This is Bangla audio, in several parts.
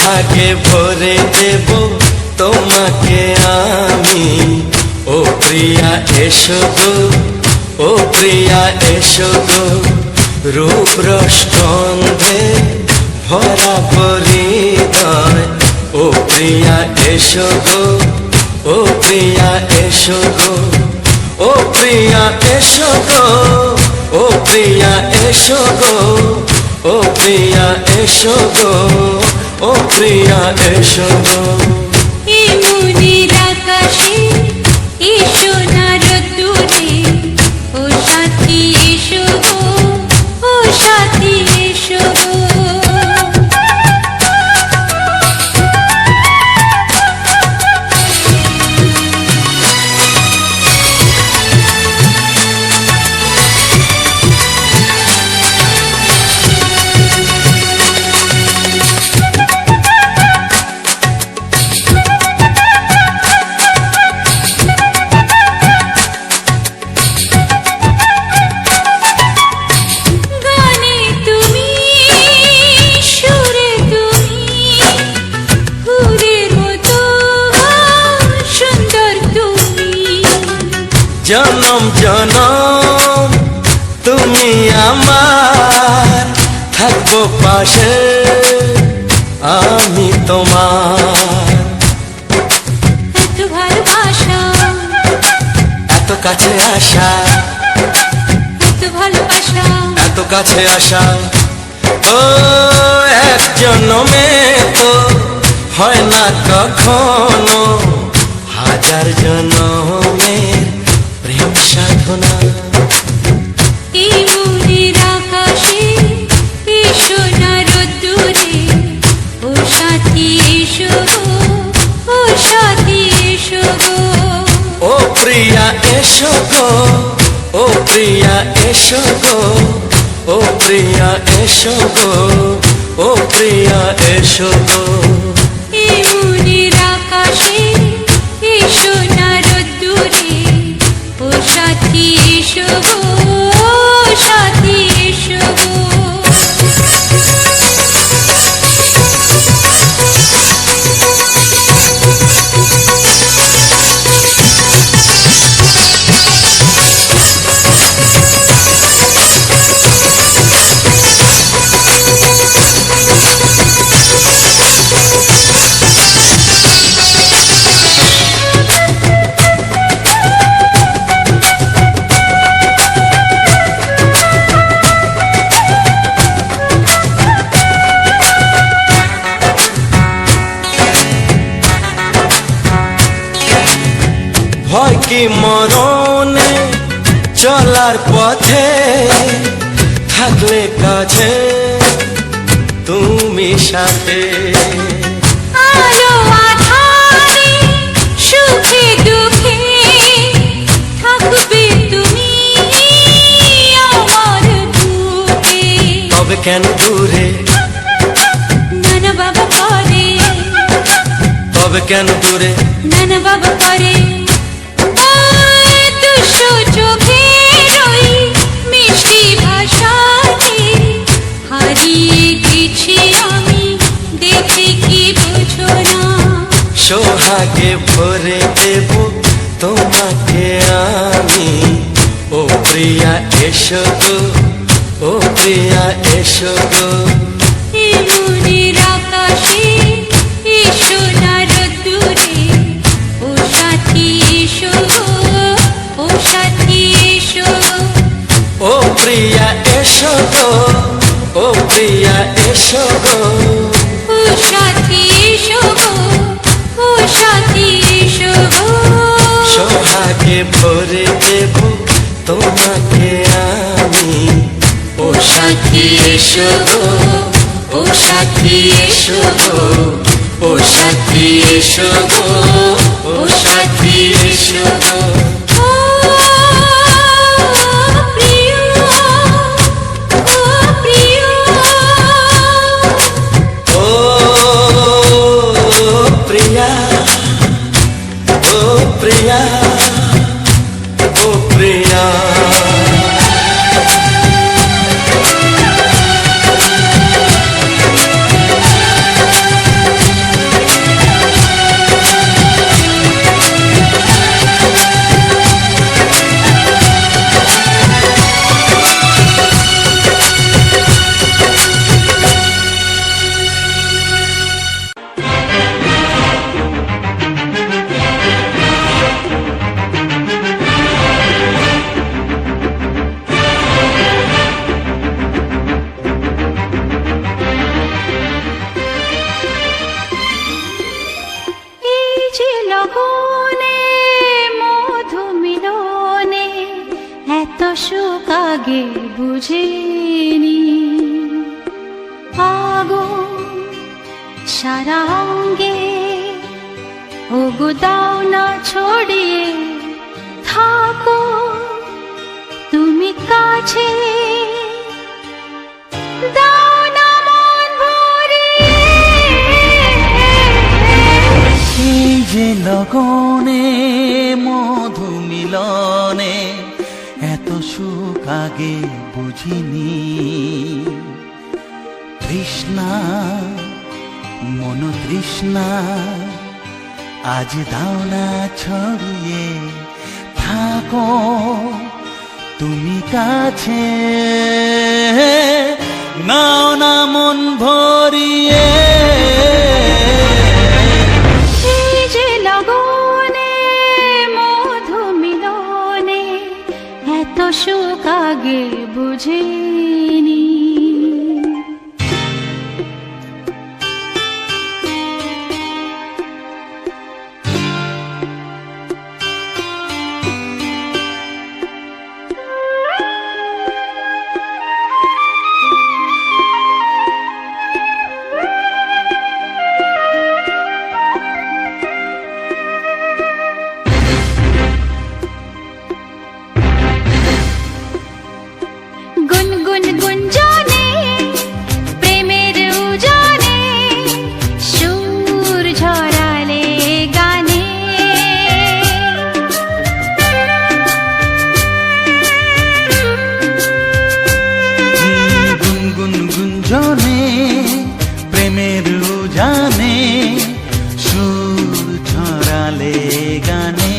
সোহাগে ভরে দেব তোমাকে আমি। ও প্রিয়া এসো গো, ও প্রিয়া এসো গো, রূপ রস গন্ধে ভরা হৃদয়। ও প্রিয়া এসো গো, ও প্রিয়া এসো গো, ও প্রিয়া এসো গো, ও প্রিয়া এসো গো, ও প্রিয়া এসো গো, ও প্রিয়া এসো গো। এই মনের আকাশে এসো না রোদ্দুরে, ও সাথী এসো গো, ও সাথী এসো গো। জনম জনম তুমি আমার, থাকবো পাশে আমি তোমার। এত ভালোবাসা, এত কাছে আসা, এত ভালোবাসা, এত কাছে আসা, ও এক জন্মে তো হয় না কখনো, হাজার জন্মের প্রেম সাধনা। এই মনের আকাশে এসো না রোদ্দুরে, ও সাথী এসো গো, ও সাথী এসো গো। ও প্রিয়া এসো গো, ও প্রিয়া এসো গো, ও প্রিয়া এসো গো, ও প্রিয়া এসো গো। এই মনের আকাশে এসো না রোদ্দুরে, ও সাথী এসো গো, ও সাথী এসো গো। ভয় কি মরণে চলার পথে, থাকলে কাছে তুমি সাথে। আলো আঁধারে সুখে দুঃখে থাকবে তুমি আমার বুকে। তবে কেন দূরে, নানা বাবা করে, তবে কেন দূরে, নানা বাবা করে। দুশো চোখের ওই মিষ্টি ভাষাতে হারিয়ে গেছি আমি, দেখে কি বুঝো না। সোহাগে ভরে দেব তোমাকে আমি। ও প্রিয়া এসো গো, ও প্রিয়া এসো গো। এই মনের আকাশে এসো না রোদ্দুরে, ও সাথী এসো গো, ও সাথী এসো গো। ও প্রিয়া এসো গো, ও প্রিয়া এসো গো, ও সাথী এসো গো, ও সাথী এসো গো। সোহাগে ভরে দেব তোমাকে আমি। ও সাথী এসো গো, ও সাথী এসো গো, ও সাথী এসো গো, ও সাথী এসো গো। ও প্রিয়, ও প্রিয়, ও প্রিয়া, ও প্রিয়া, ও প্রিয়া। বুঝিনি। আগুন সারা অঙ্গে, ওগো দাও না ছড়িয়ে, থাকো তুমি কাছে, দাও না মন ভরিয়ে। এই যে লগনে মধু মিলনে এত সুখ আগে বুঝিনি। তৃষ্ণা মন তৃষ্ণা আজ দাও না ছড়িয়ে, থাকো তুমি কাছে, নাও না মন ভরিয়ে। এই যে লগনে মধু মিলনে এত সুখ আগে বুঝিনি। গুনগুন গুঞ্জনে প্রেমের উজানে সুর ঝরালে গানে। গুনগুন গুঞ্জনে প্রেমের উজানে সুর ঝরালে গানে।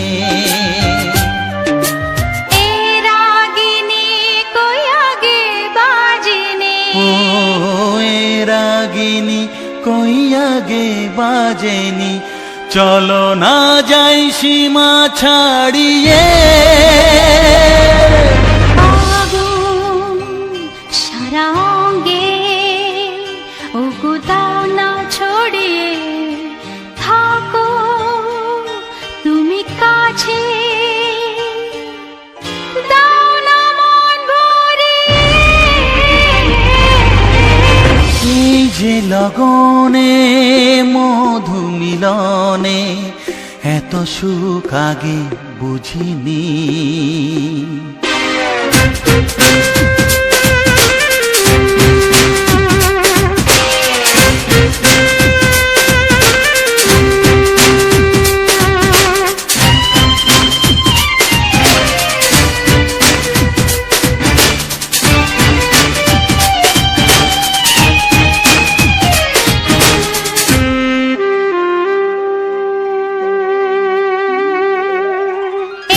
এ রাগিনী কই আগে বাজেনি, ও এ রাগিনী কই আগে বাজেনি, চলো না যাই সীমা ছাড়িয়ে। আগুন সারা অঙ্গে, ওগো দাও না ছড়িয়ে, থাকো তুমি কাছে, দাও না মন ভরিয়ে। এই যে লগনে মধু মিলনে এত সুখ আগে বুঝিনি।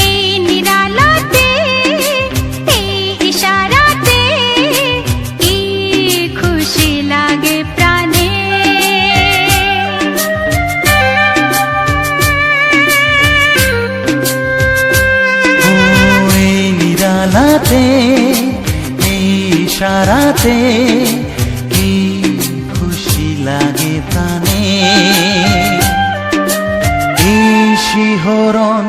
এই নিরালাতে, এই ইশারাতে কি খুশি লাগে প্রাণে। ও এই নিরালাতে এই ইশারাতে কি খুশি লাগে প্রাণে। এই শিহরণ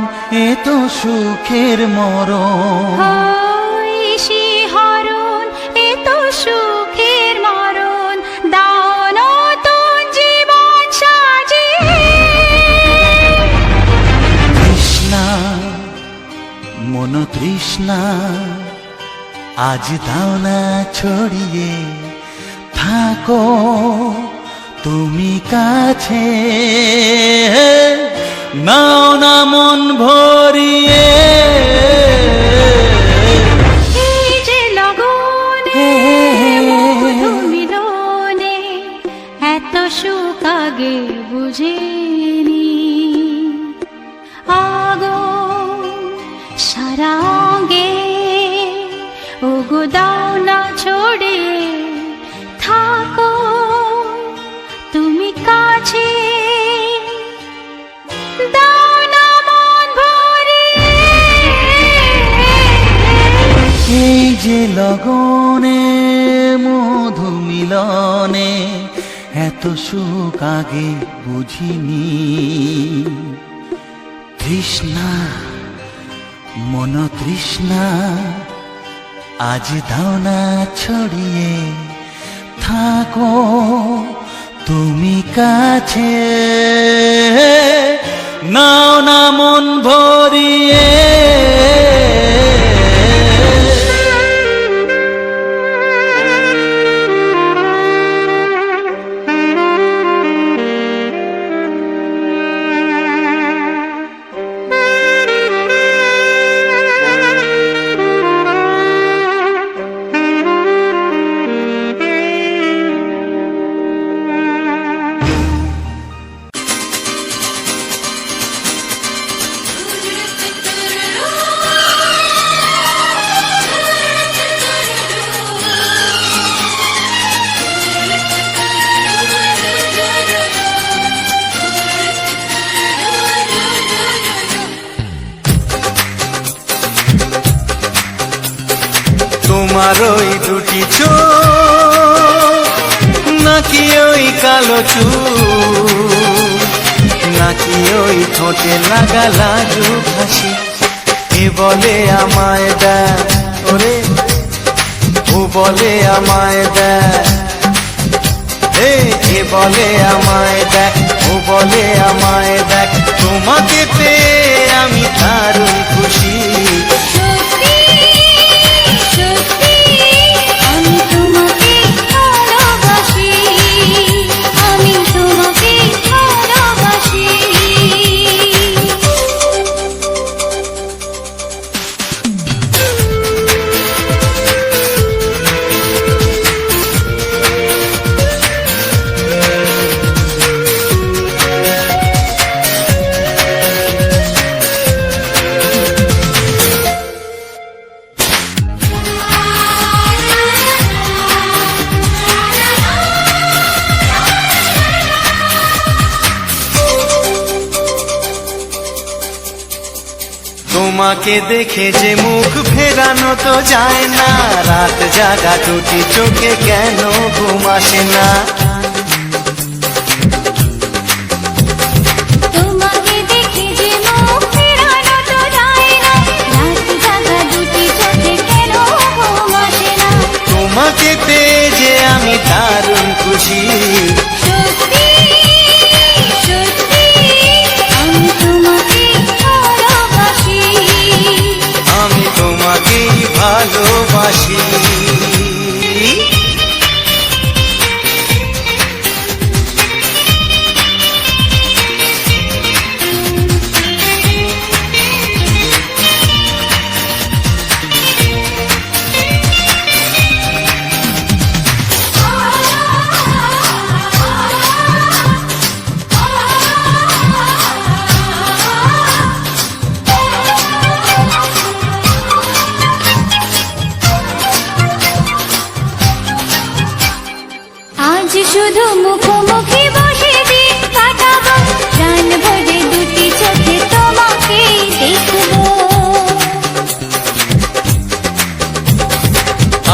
এ তো সুখের মরণ। ওই শিহরণ এ তো সুখের মরণ, দাও নতুন জীবন সাজিয়ে। তৃষ্ণা মন তৃষ্ণা আজ দাও না ছড়িয়ে, থাকো তুমি কাছে, নাও না মন ভরিয়ে। এই যে লগনে মধু মিলনে এত সুখ আগে বুঝিনি। আগুন সারা অঙ্গে, ওগো দাও না ছড়িয়ে, থাকো তুমি কাছে, দাও না মন ভরিয়ে। এই যে লগনে মধু মিলনে এত সুখ আগে বুঝিনি। তৃষ্ণা মন তৃষ্ণা আজ দাও না ছড়িয়ে থাকো তুমি কাছে, নাও না মন ভরিয়ে। তোমার ওই দুটি চোখ, নাকি ওই কালো চুল, নাকি ওই ঠোঁটে লাগা লাজুক হাসি, এ বলে আমায় দেখ ওরে, ও বলে আমায় দেখ, এ বলে আমায় দেখ, ও বলে আমায় দেখ, তোমাকে পেয়ে আমি দারুণ খুশি। সত্যি সত্যি আমি তোমাকে ভালোবাসি, আমি তোমাকে ভালোবাসি। তোমাকে দেখে যে মুখ ফেরানো তো যায় না, রাত জাগা দুটি চোখে কেন ঘুম আসে না। তোমাকে দেখে যে মুখ ফেরানো তো যায় না, রাত জাগা দুটি চোখে কেন ঘুম আসে না। তোমাকে পেয়ে যে আমি দারুণ খুশি। সত্যি সত্যি আমি তোমাকে ভালোবাসি, আমি তোমাকেই ভালোবাসি। আজ শুধু মুখোমুখি বসে দিন কাটাবো, প্রাণ ভরে দুটি চোখে তোমাকে দেখবো।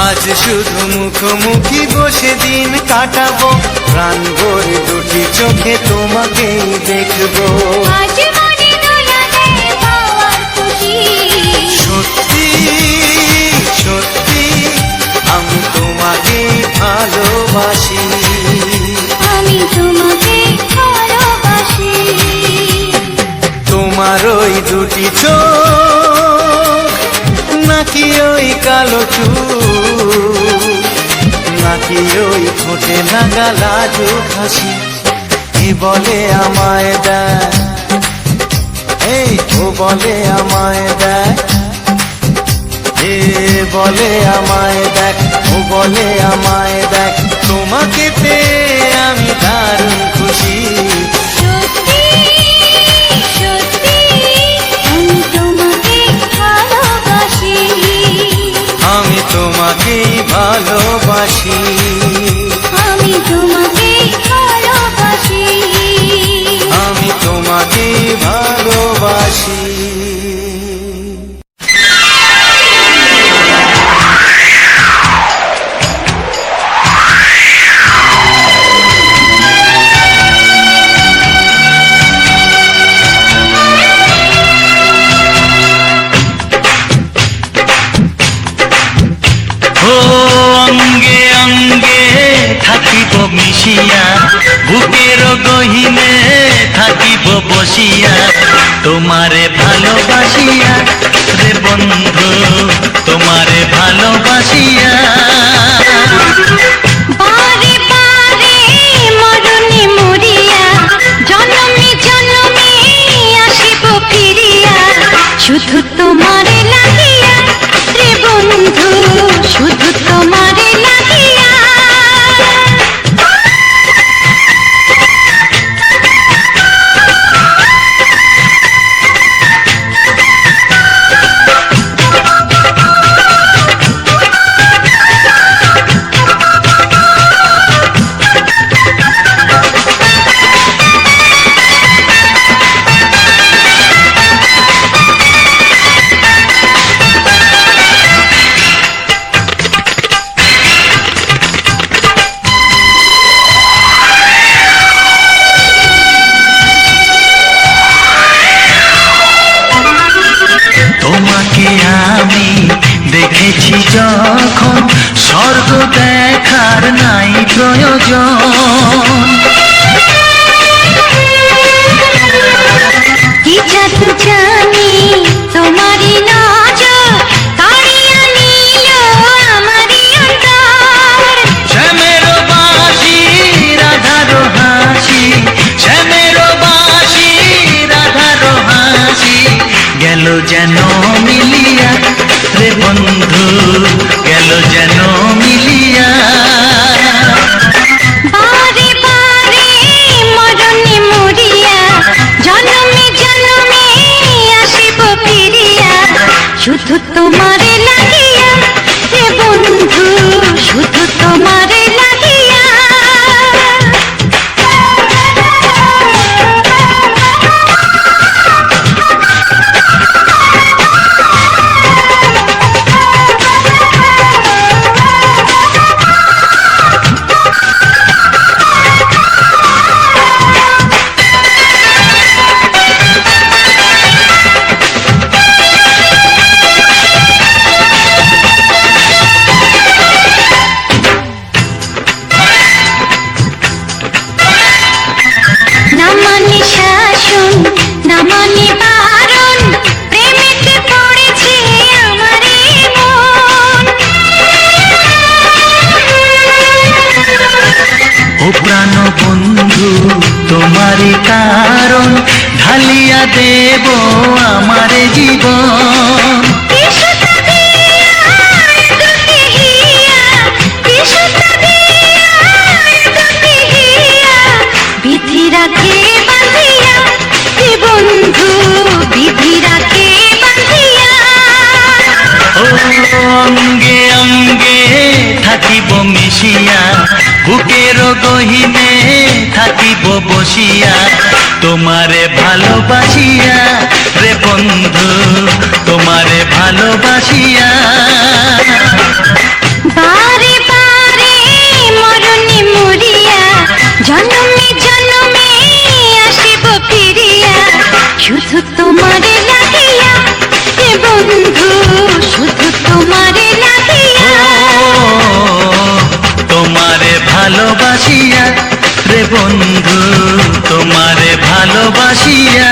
আজ শুধু মুখোমুখি বসে দিন কাটাবো, প্রাণ ভরে দুটি চোখে তোমাকেই দেখবো। আজ মনে দোলাতে পাওয়ার খুশি। সত্যি সত্যি আমি তোমাকেই ভালোবাসি। আমি তোমাকে ভালোবাসি। তোমার ওই দুটি চোখ, নাকি ওই কালো চুল, নাকি ওই ঠোঁটে লাগা লাজুক হাসি, এ বলে আমায় দেখ, এই ও বলে আমায় দেখ, এ বলে আমায় দেখ, ও বলে আমায় দেখ, তোমাকে পেয়ে আমি দারুণ খুশি। সত্যি সত্যি আমি তোমাকে ভালোবাসি, আমি তোমাকেই ভালোবাসি। আমি তোমাকে ভালোবাসি, আমি তোমাকেই ভালোবাসি। মিশিয়া বুকের গহিনে থাকিব বসিয়া তোমারে ভালোবাসিয়া রে বন্ধু তোমারে ভালোবাসিয়া বারে বারে মরণে মরিয়া জনমে জনমে আসিব ফিরিয়া শুধু তোমারে লাগিয়া রে বন্ধু শুধু তোমারে লাগিয়া তোমাকে আমি দেখেছি যখন স্বর্গ দেখার নাই প্রয়োজন কি জাদু জানি তোমারই নজর কাড়িয়া নিল আমারই অন্তর শ্যামের বাঁশি রাধার হাসি শ্যামের বাঁশি রাধার হাসি গেল যেন মিলিয়া রে বন্ধু গেল যেন মিলিয়া বারে বারে মরণে মরিয়া জনমে জনমে আসিব ফিরিয়া শুধু তোমারে লাগিয়া হে বন্ধু শুধু তোমারে লাগিয়া না মানে শাসন না মানে বারণ প্রেমেতে পড়েছে আমারে মন ও প্রাণ বন্ধু তোমারই কারণ ঢালিয়া দেব আমার জীবন বিশুদ্ধ দিয়া দুটি হিয়া বিশুদ্ধ দিয়া দুটি হিয়া বিধি রাখে বাঁধিয়া হে বন্ধু বিধি রাখে বাঁধিয়া ও অঙ্গে অঙ্গে থাকিব মিশিয়া বুকের গহিনে থাকিব বসিয়া তোমারে ভালোবাসিয়া রে বন্ধু তোমারে ভালোবাসিয়া বারে বারে মরণে মরিয়া জনমে জনমে আসিব ফিরিয়া শুধু তোমারে লাগিয়া হে বন্ধু শুধু তোমারে লাগিয়া তোমারে ভালোবাসিয়া রে বন্ধু তোমারে ভালোবাসিয়া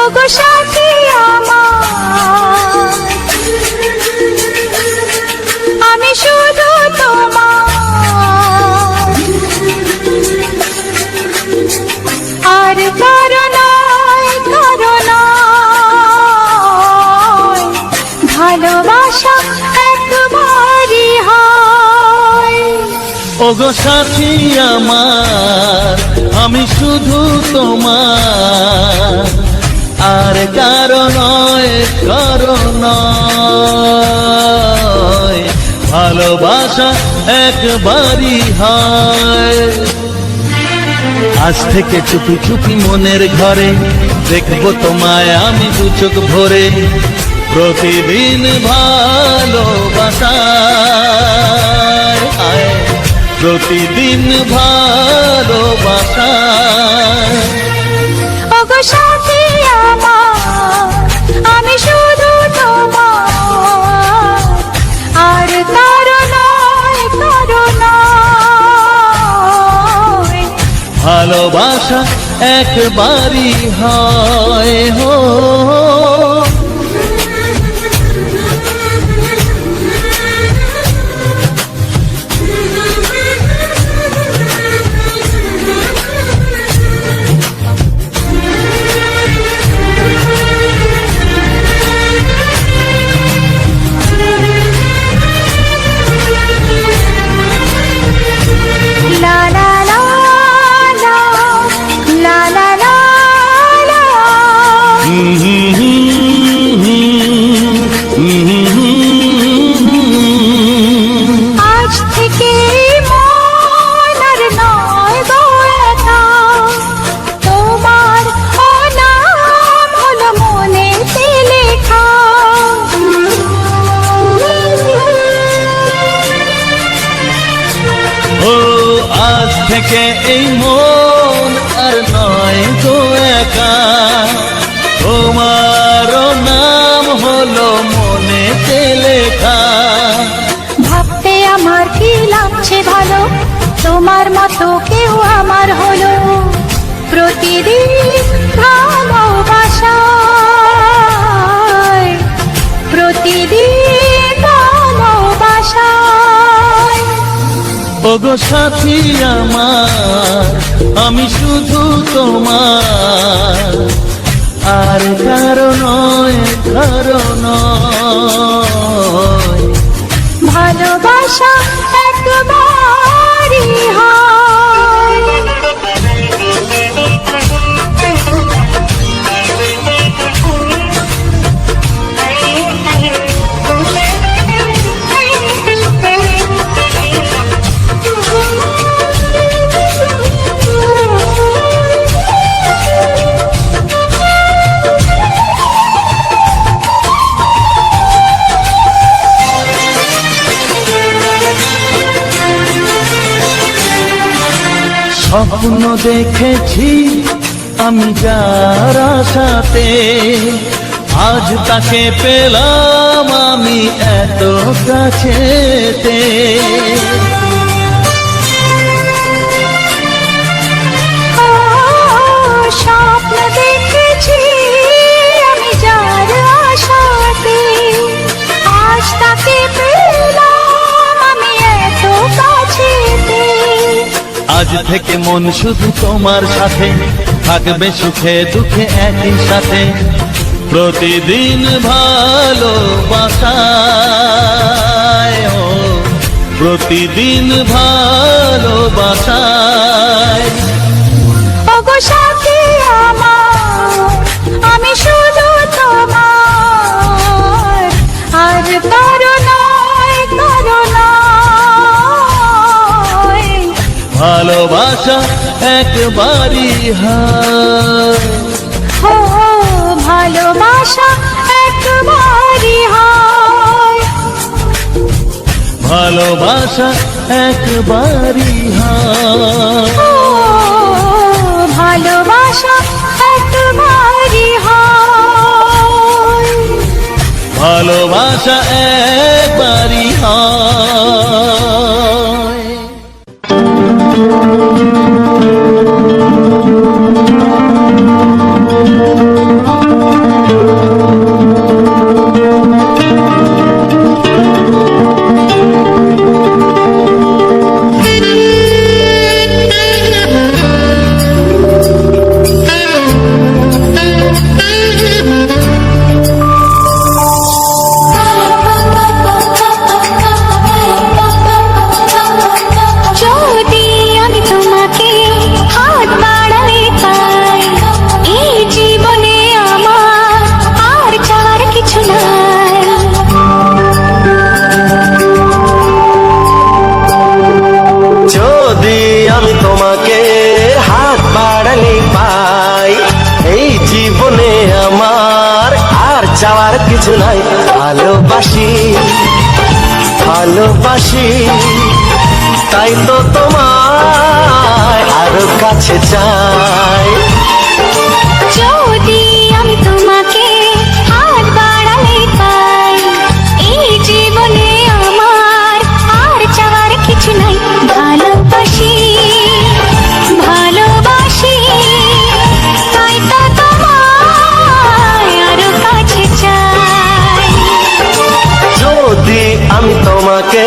ওগো সাথী আমার আমি শুধু তোমার আর কারো নয় ভালোবাসা একবারই হয়। ওগো সাথী আমার আমি শুধু তোমার, আর কারো নয়, কারো নয়। ভালোবাসা একবারই হয়। আজ থেকে চুপি চুপি মনের ঘরে দেখবো তোমায় আমি দু চোখ ভরে। প্রতিদিন ভালোবাসায়, প্রতিদিন ভালোবাসায়। ওগো সাথী আমার, আমি শুধু তোমার, আর কারো নয়, কারো নয়। ভালোবাসা একবারই হয় হো। লা লা লা লা, লা লা লা লা। আজ থেকে মন আর নয় গো একা, তোমার নাম হলো মনেতে লেখা। ও আজ থেকে এই মন আর নয় তো একা, তোমারও নাম হলো মনেতে লেখা। ভাবতে আমার কি লাগছে ভালো, তোমার মতো কেউ আমার হলো। প্রতিদিন ভালোবাসায়, প্রতিদিন ভালোবাসায়। ওগো সাথী আমার, আমি শুধু তোমার, আর কারো নয়, কারো নয়। ভালোবাসা একবারই হয়। স্বপ্ন দেখেছি আমি যার আশাতে, আজ তাকে পেলাম আমি এত কাছেতে। স্বপ্ন দেখেছি আমি যার আশাতে, আজ তাকে পেলাম আমি এত কাছেতে। আজ থেকে মন শুধু তোমার সাথে, থাকবে সুখে দুঃখে একই সাথে। প্রতিদিন ভালোবাসায়, ও প্রতিদিন ভালোবাসায়। ওগো সাথী আমার, আমি শুধু তোমার, আর কারো নয়, কারো নয়। ভালোবাসা একবারই হয়। ও ভালোবাসা একবারই হয়। ভালোবাসা একবারই হয়। ও ভালোবাসা একবারই হয়। ভালোবাসা একবারই হয়। কিছু নাই। ভালোবাসি ভালোবাসি তাই তো তোমায় আরো কাছে চাই। যদি আমি তোমাকে হাত বাড়ালে পাই, এই জীবনে আমার আর চাওয়ার কিছু নাই। ভালোবাসি ভালোবাসি তাই তো তোমায় আরো কাছে চাই। যদি আমি তোমাকে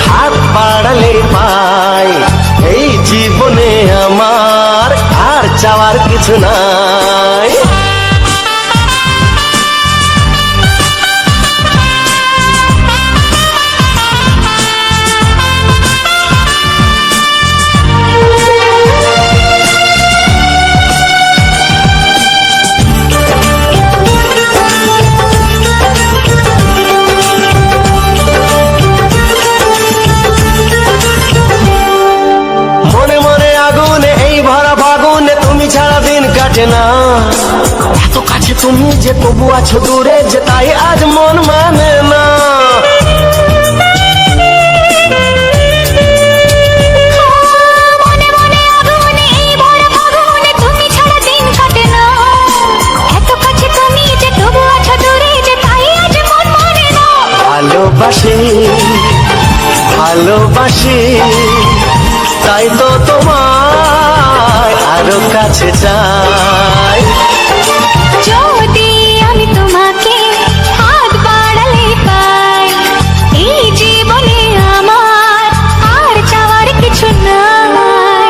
হাত বাড়ালে পাই, এই জীবনে আমার আর চাওয়ার কিছু নাই। মনে মনে আগুনে এই ভরা ফাগুনে তুমি ছাড়া দিন কাটে না। এত কাছে তুমি যে তবু আছো দূরে, যে তাই আজ মন মানে না। মনে মনে আগুনে এই ভরা ফাগুনে তুমি ছাড়া দিন কাটে না। এত কাছে তুমি যে তবু আছো দূরে, যে তাই আজ মন মানে না। ভালোবাসি ভালোবাসি তাই তো তোমায় আরো কাছে চাই। যদি আমি তোমাকে হাত বাড়ালে পাই, এই জীবনে আমার আর চাওয়ার কিছু নাই।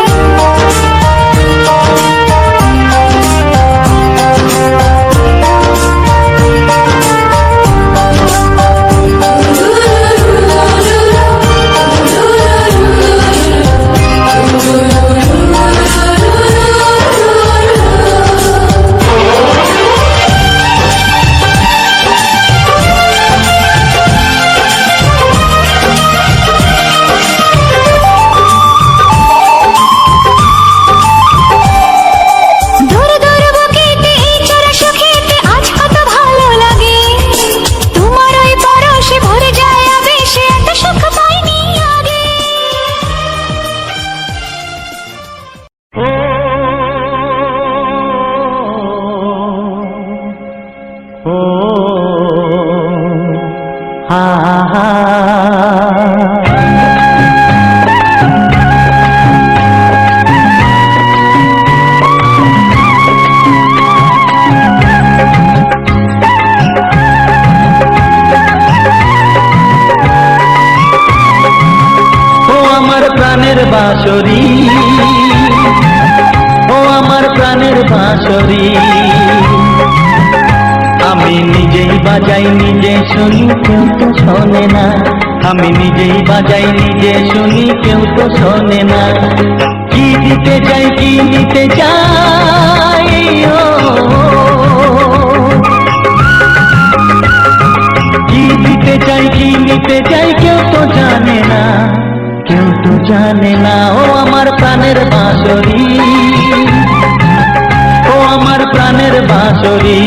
দূর দূর বুকেতে এই চোরা সুখেতে আজ কত ভালো লাগে। তোমার ওই পরশে ভরে যায় আবেশে, এত সুখ পাইনি আগে। ও আমার প্রাণের বাঁশরি, ও আমার প্রাণের বাঁশরি, আমি নিজেই বাজাই নিজে শুনি কেউ তো শোনে না। আমি নিজেই বাজাই নিজে শুনি কেউ তো শোনে না। কি দিতে চাই কি নিতে চাই, ও কি দিতে চাই কি নিতে চাই কেউ তো জানে না, কেউ তো জানে না। ও আমার প্রাণের বাঁশরি, ও আমার প্রাণের বাঁশরি।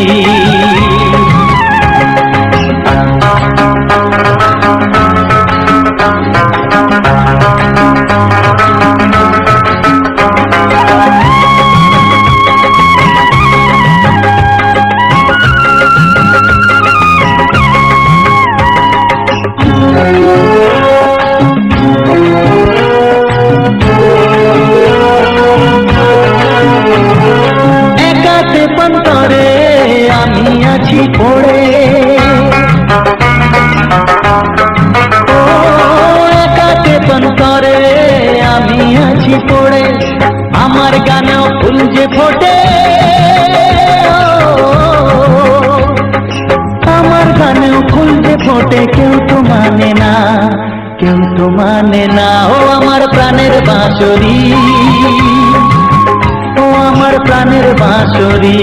একাতে পন্তরে আমি আছি পড়ে, ও একাতে পন্তরে আমি আছি পড়ে। আমার গানেও ফুল যে ফোটে, আমার গানেও ফুল যে ফোটে, কেউ তো মানে না, কেউ তো মানে না। ও আমার প্রাণের বাঁশরি, ও আমার প্রাণের বাঁশরি।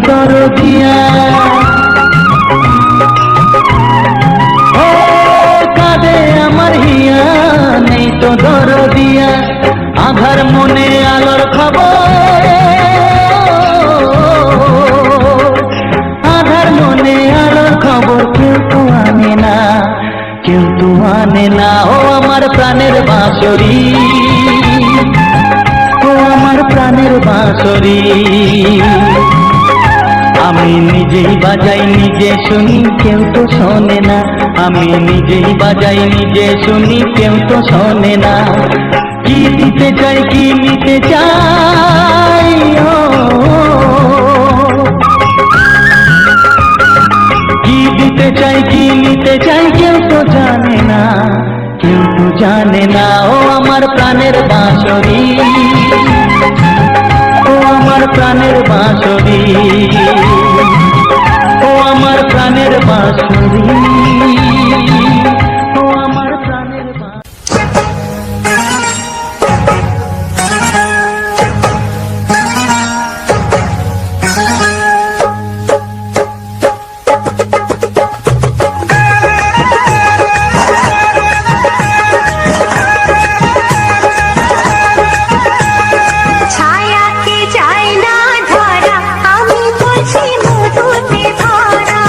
দরদিয়া। ও কাঁদে আমার হিয়া, নেই তো দরদিয়া, আধার মনে আলোর খবর, আধার মনে আলোর খবর কেউ তো আনে না, কেউ তো আনে না। ও আমার প্রাণের বাঁশরি, ও আমার প্রাণের বাঁশরি, আমি নিজেই বাজাই নিজে শুনি কেউ তো শোনে না, আমি নিজেই বাজাই নিজে শুনি কেউ তো শোনে না। কি দিতে চাই কি নিতে চাই, ও কি দিতে চাই কি নিতে চাই কেউ তো জানে না, কেউ তো জানে না। ও আমার প্রাণের বাঁশরি, ও আমার প্রাণের বাঁশরি, ও আমার প্রাণের বাঁশরি, ও আমার প্রাণের বাঁশরি। ছায়াকে চাই না ধরা, আমি বলছি মধুতে ভরা।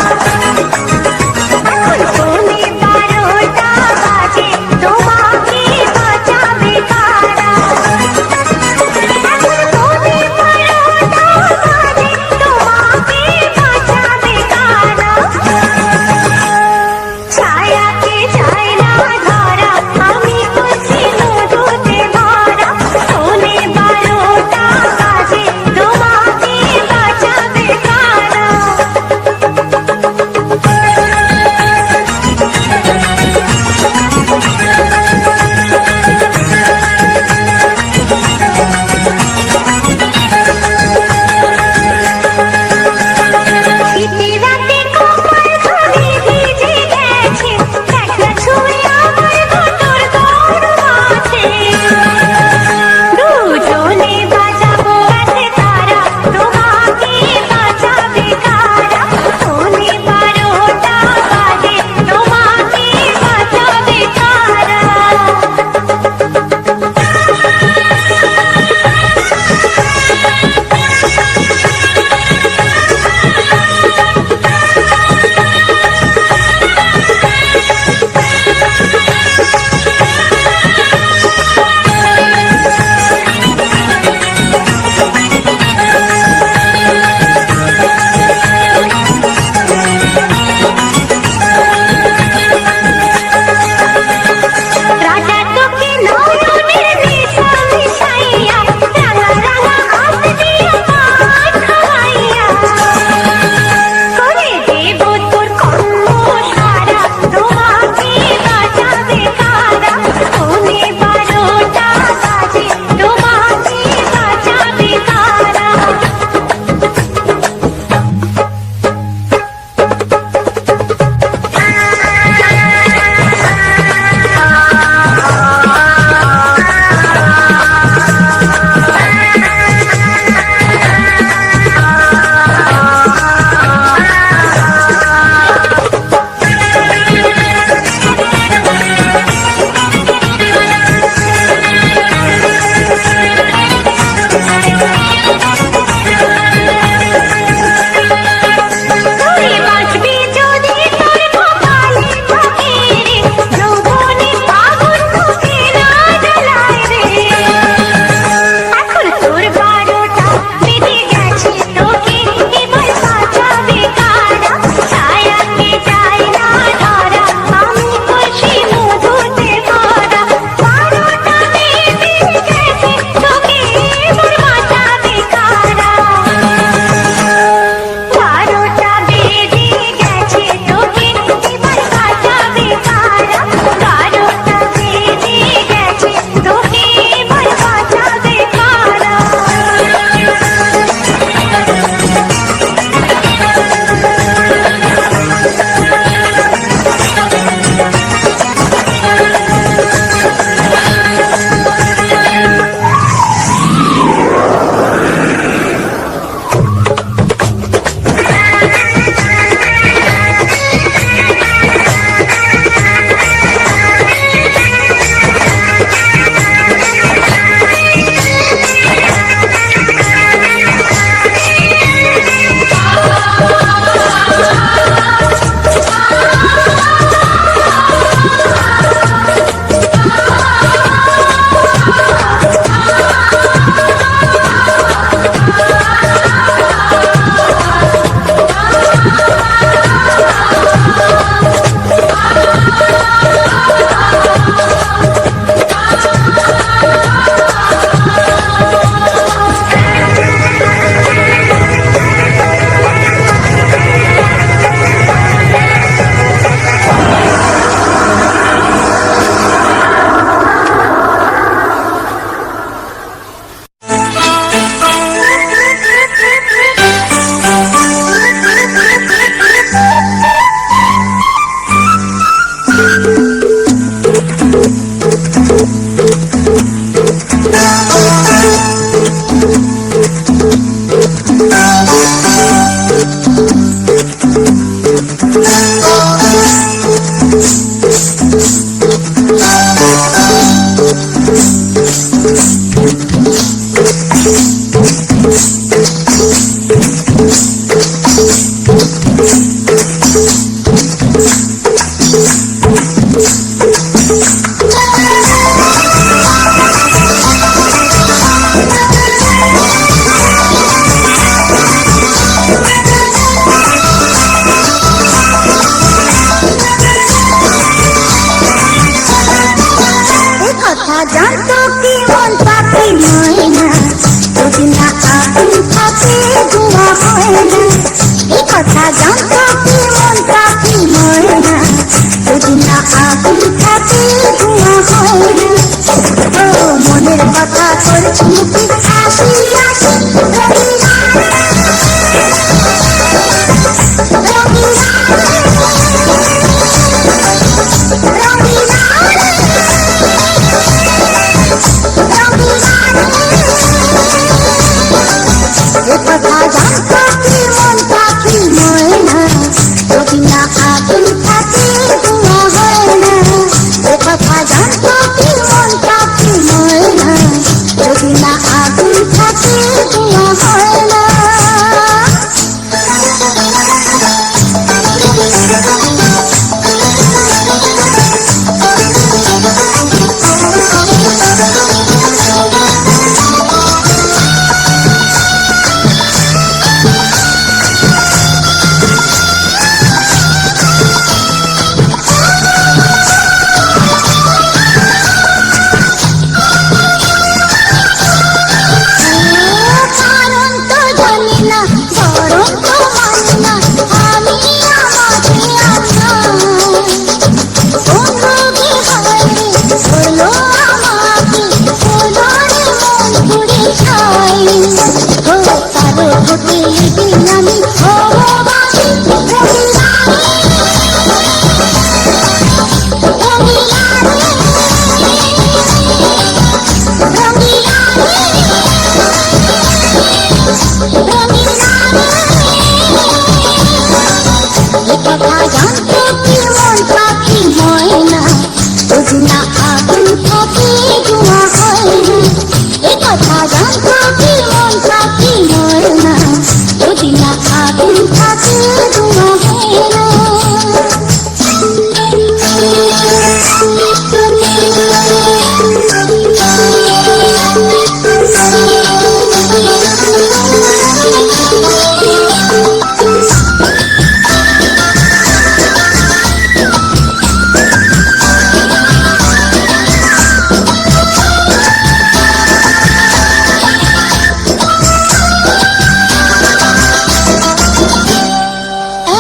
থাকে ধোঁয়া হয় না।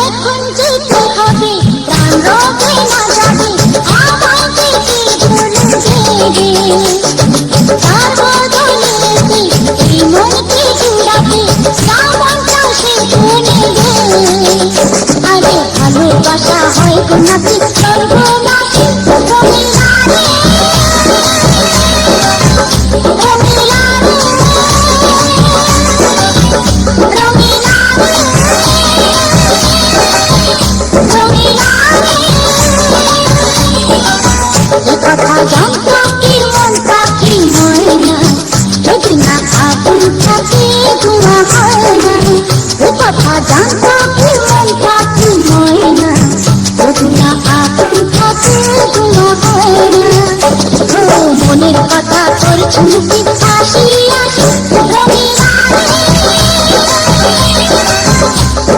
এখন যেতে হবে প্রাণ রবে না যাবে আমাকে কি ভুলে দেবে, তার বদলে এই মনকে জুড়াবে শ্রাবণটা সে বনে দেবে। আরে ভালোবাসা হয় গো নাকি সর্বনাশী রঙিলা রে, রঙিলা রে, রঙিলা রে, কথা জানতো কি মন পাখি হয় না, যদি না আগুন থাকে ধোঁয়া হয় না। কথা জানতো কি মন পাখি হয় না, যদি না আগুন থাকে ধোঁয়া হয় না। মনের কথা তোর ছুটি আসি আসি রঙিলা রে,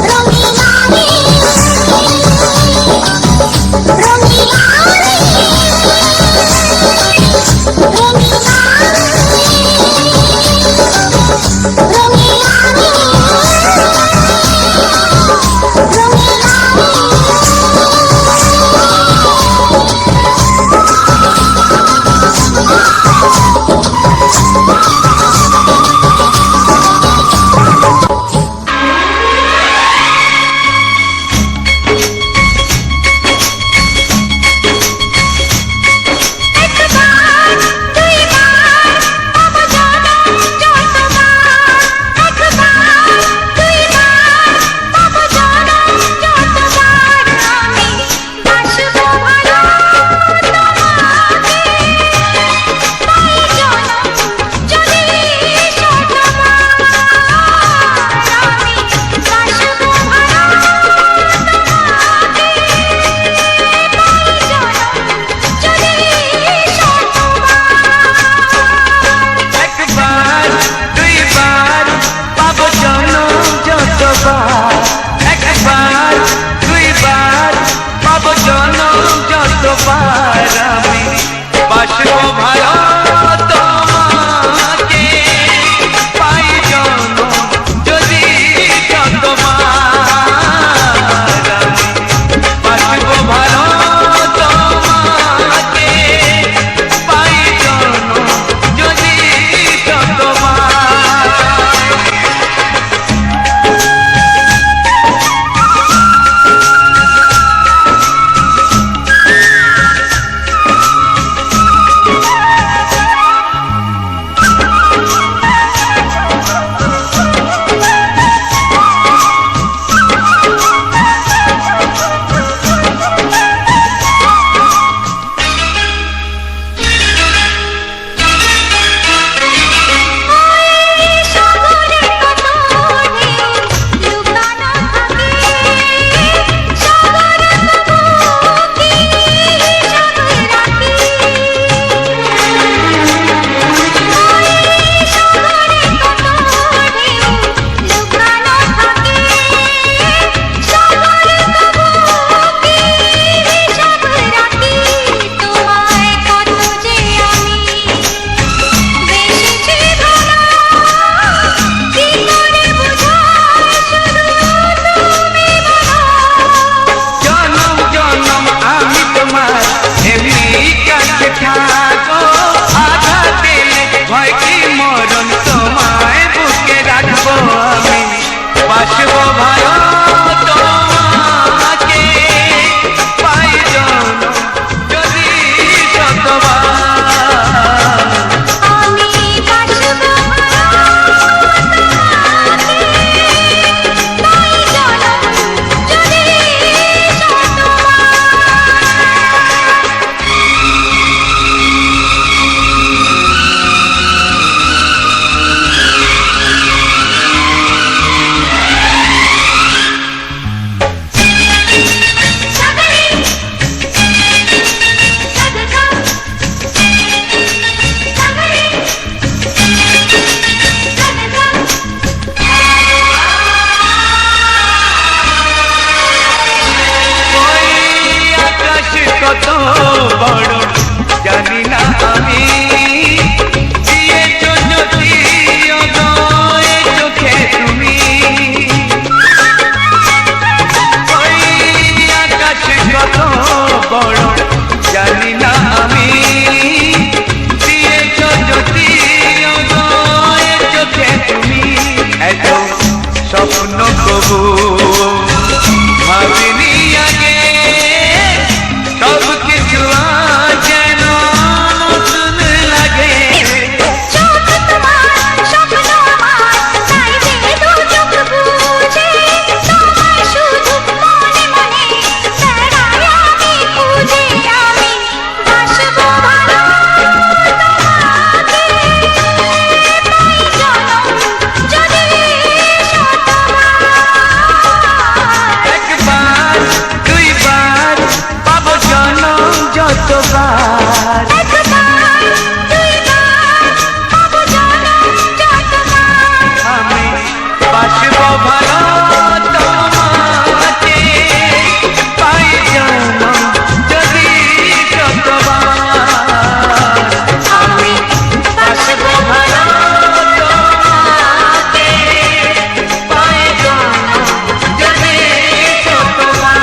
রঙিলা রে, রঙিলা রে, রঙিলা রে, রঙিলা রে, রঙিলা রে। তবু ভাবিনি আগে সব কিছু আজ যেন নতুন লাগে। চোখ তোমার স্বপ্ন আমার, তাই যে দু চোখ বুঝে তোমায় শুধু মনে মনে বেড়াই আমি খুঁজে। আমি বাসবো ভালো তোমাকে, তাই জনম যদি শতবার। একবার দুইবার পাবো জনম যতবার। একবার দুইবার পাবো জনম যতবার। আমি বাসবো ভালো তোমাকে, পাই জনম যদি যতবার। আমি বাসবো ভালো তোমাকে, পাই জনম যদি যতবার।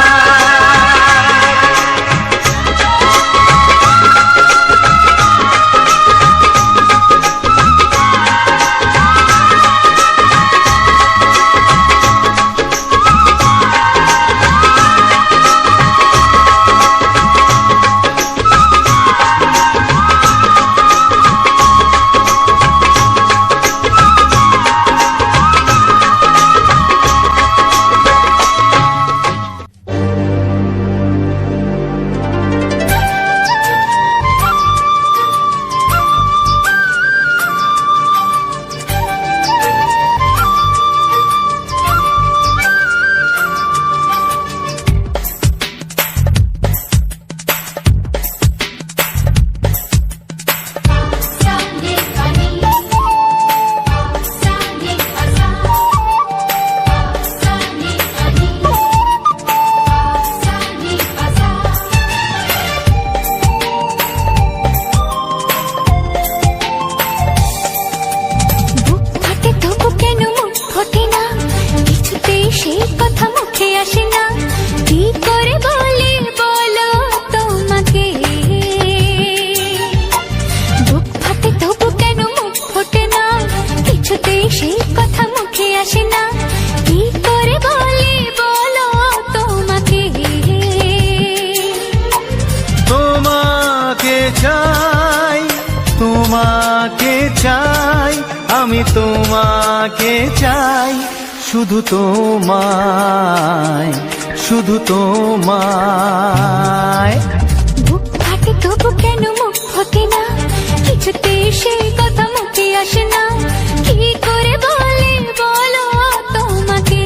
বুক ফাটে তবু কেন মুখ ফোটে না, কিছুতেই সেই কথা মুখে আসে না। কি করে বলি বলো তোমাকে। বুক ফাটে তবু কেন মুখ ফোটে না, কিছুতেই সেই কথা মুখে আসে না। কি করে বলি বলো তোমাকে। তোমাকে চাই, তোমাকে চাই, আমি তোমাকে চাই, শুধু তোমায়, শুধু তোমায়। বুক ফাটে তবু কেন মুখ ফোটে না, কিছুতেই সেই কথা মুখে আসে না। কি করে বলি বলো তোমাকে।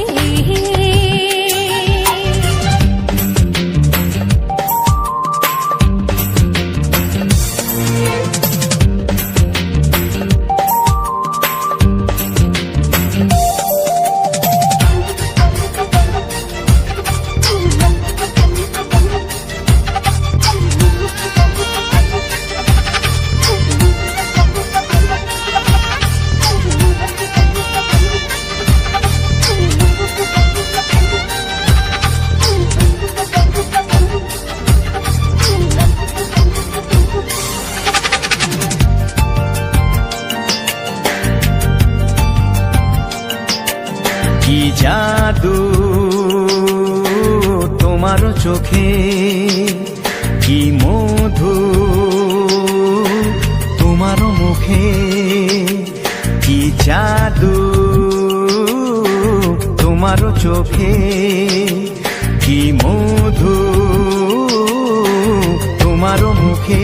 কি জাদু তোমার চোখে, কি মধু তোমার মুখে। কি জাদু তোমার চোখে, কি মধু তোমার মুখে।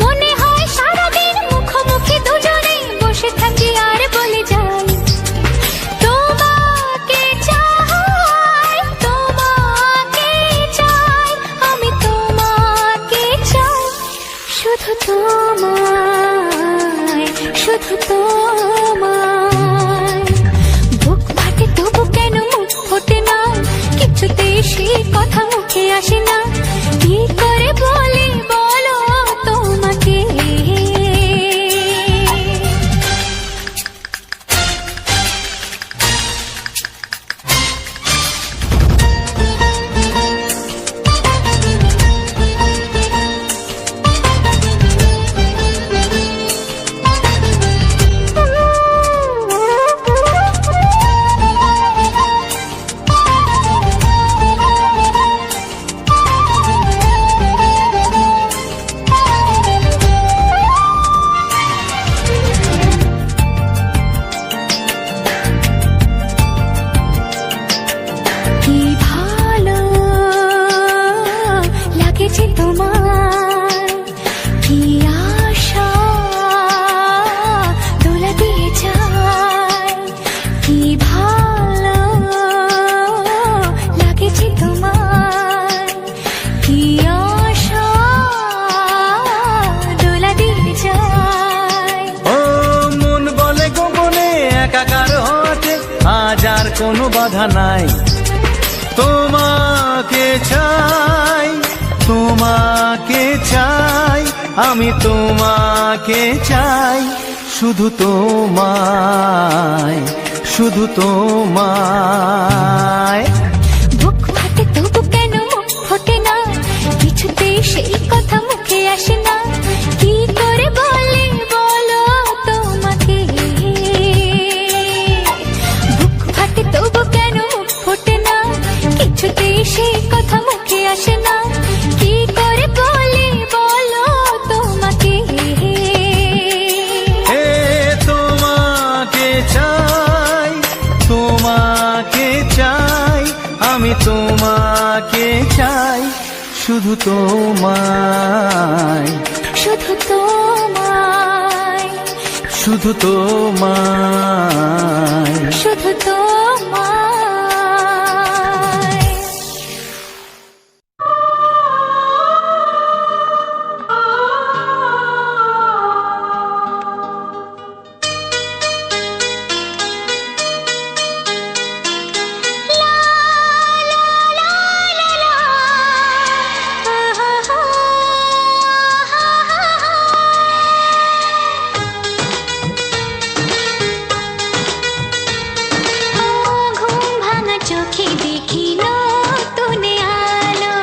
মনে হয় সারাদিন মুখোমুখি দুজনে বসে থাকি আর বলে যাই তোমাকে চাই, তোমাকে চাই, আমি তোমাকে চাই, শুধু তোমায়, শুধু তোমায়। বুক ফাটে তবু কেন মুখ ফোটে না, কিছুতেই সেই কথা মুখে আসে না। কি করে বলে একাকার হতে আজ আর কোনো বাধা নাই। তোমাকে চাই, তোমাকে চাই, আমি তোমাকে চাই, শুধু তোমায়, শুধু তোমায়। বুক ফাটে তবু কেন মুখ ফোটে না, কিছুতেই সেই কথা মুখে আসে না, কি করে বলে বলো তোমাকে। বুক ফাটে তবু কেন মুখ ফোটে না, কিছুতেই সেই কথা মুখে আসে না, কি করে বলে বলো তোমাকে। এ তোমাকে চাই, তোমাকে চাই, আমি তোমাকে চাই, শুধু তোমায়, শুধু তোমায়, শুধু তোমায়। শুধু তোমায়। ঘুম ভাঙা চোখে দেখি নতুন আলো,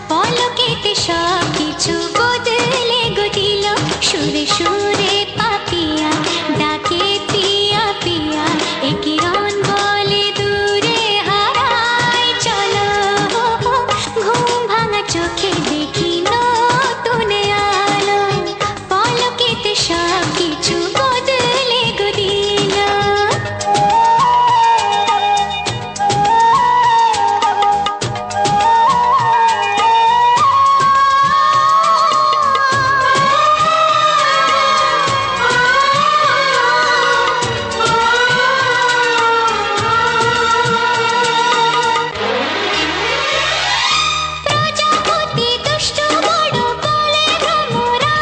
পলকেতে সব কিছু বদলে গদিল, সুরে সুরে পাপিয়া ডাকে পিয়া পিয়া, এ কিরণ বলে দূরে হারাই চলো। ঘুম ভাঙা চোখে দেখি নতুন আলো, পলকেতে সব কিছু বদলে গদিল। প্রজাপতি দুষ্ট বড় বলে ভ্রমরা,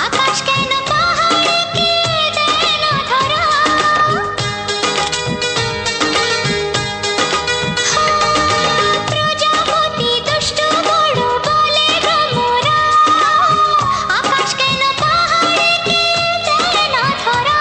আকাশ কেন পাহাড়কে দেয় না ধরা। প্রজাপতি দুষ্ট বড় বলে ভ্রমরা, আকাশ কেন পাহাড়কে দেয় না ধরা।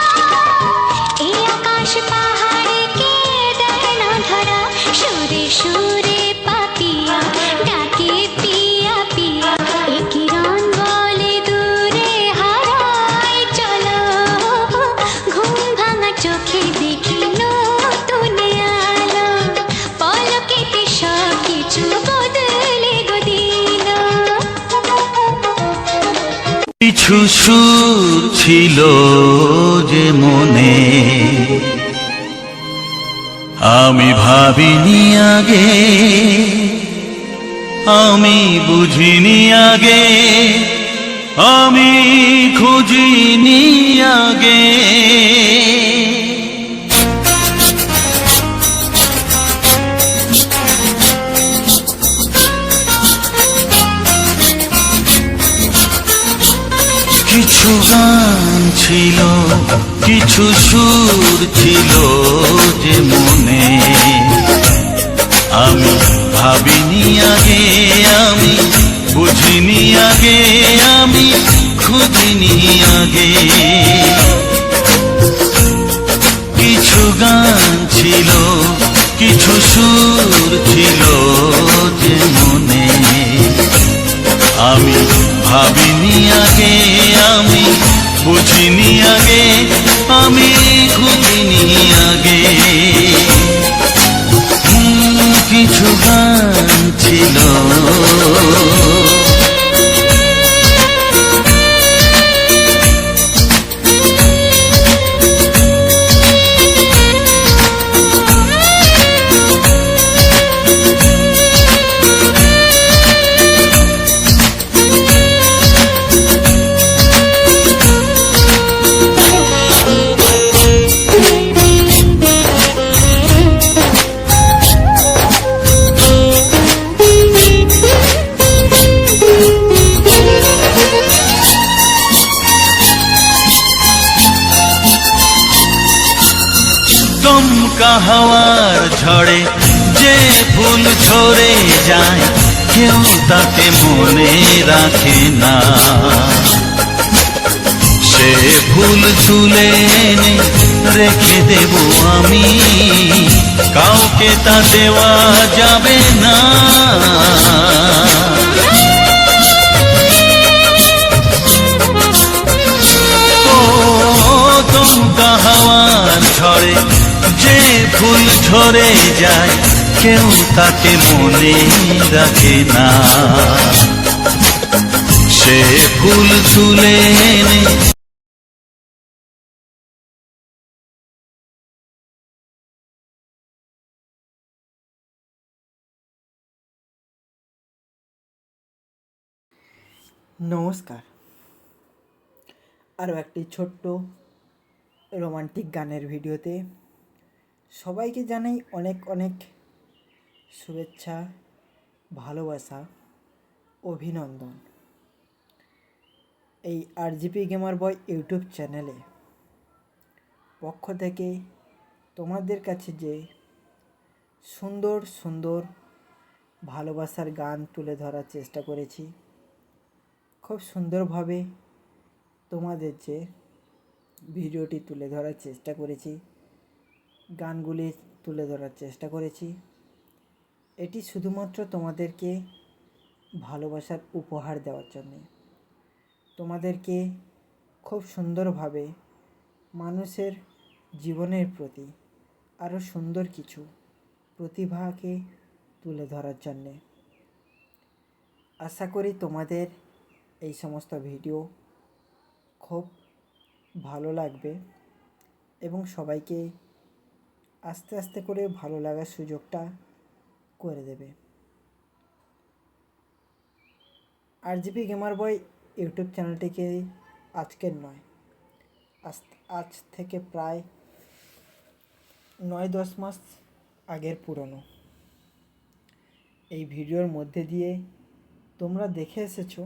এই আকাশ পাহাড়কে দেয় না ধরা, সুরে সুরে পাপিয়া ডাকে পিয়া পিয়া, এ কিরণ বলে দূরে হারাই চলো। ঘুম ভাঙা চোখে দেখি নতুন আলো, পলকেতে সব কিছু বদলে গদিল। কিছু সুর ছিল যে মনে, আমি ভাবিনি আগে, আমি বুঝিনি আগে, আমি খুঁজিনি আগে। কিছু গান ছিল, কিছু সুর ছিল যে মনে, আমি ভাবিনি আগে, আমি বুঝিনি আগে, আমি খুঁজিনি আগে। কিছু গান ছিল, কিছু সুর ছিল যে মনে, আমি ভাবিনি আগে, আমি বুঝিনি আগে, আমি খুঁজিনি আগে। কিছু গান ছিল। দমকা হাওয়ার ঝড়ে যে ফুল ঝরে যায় কেউ তাকে মনে রাখে না। সে ফুল তুলে এনে রেখে দেব আমি, কাউকে তা দেওয়া যাবে না। ও দমকা হাওয়ার ঝড়ে যে ফুল ঝরে যায় কেউ তাকে মনে রাখে না। সে ফুল তুলে এনে নমস্কার। আরও একটি ছোট্ট রোমান্টিক গানের ভিডিওতে সবাইকে জানাই অনেক অনেক শুভেচ্ছা, ভালোবাসা, অভিনন্দন। এই RGP গেমার বয় ইউটিউব চ্যানেলে পক্ষ থেকে তোমাদের কাছে যে সুন্দর সুন্দর ভালোবাসার গান তুলে ধরার চেষ্টা করেছি, খুব সুন্দরভাবে তোমাদের যে ভিডিওটি তুলে ধরার চেষ্টা করেছি, গানগুলি তুলে ধরার চেষ্টা করেছি, এটি শুধুমাত্র তোমাদেরকে ভালোবাসার উপহার দেওয়ার জন্যে, তোমাদেরকে খুব সুন্দরভাবে মানুষের জীবনের প্রতি আরও সুন্দর কিছু প্রতিভাকে তুলে ধরার জন্যে। আশা করি তোমাদের এই সমস্ত ভিডিও খুব ভালো লাগবে এবং সবাইকে আস্তে আস্তে করে ভালো লাগার সুযোগটা করে দেবে। RGP গেমার বয় ইউটিউব চ্যানেলটিকে আজকের নয়, আজ থেকে প্রায় 9-10 মাস আগের পুরনো। এই ভিডিওর মধ্যে দিয়ে তোমরা দেখে এসেছো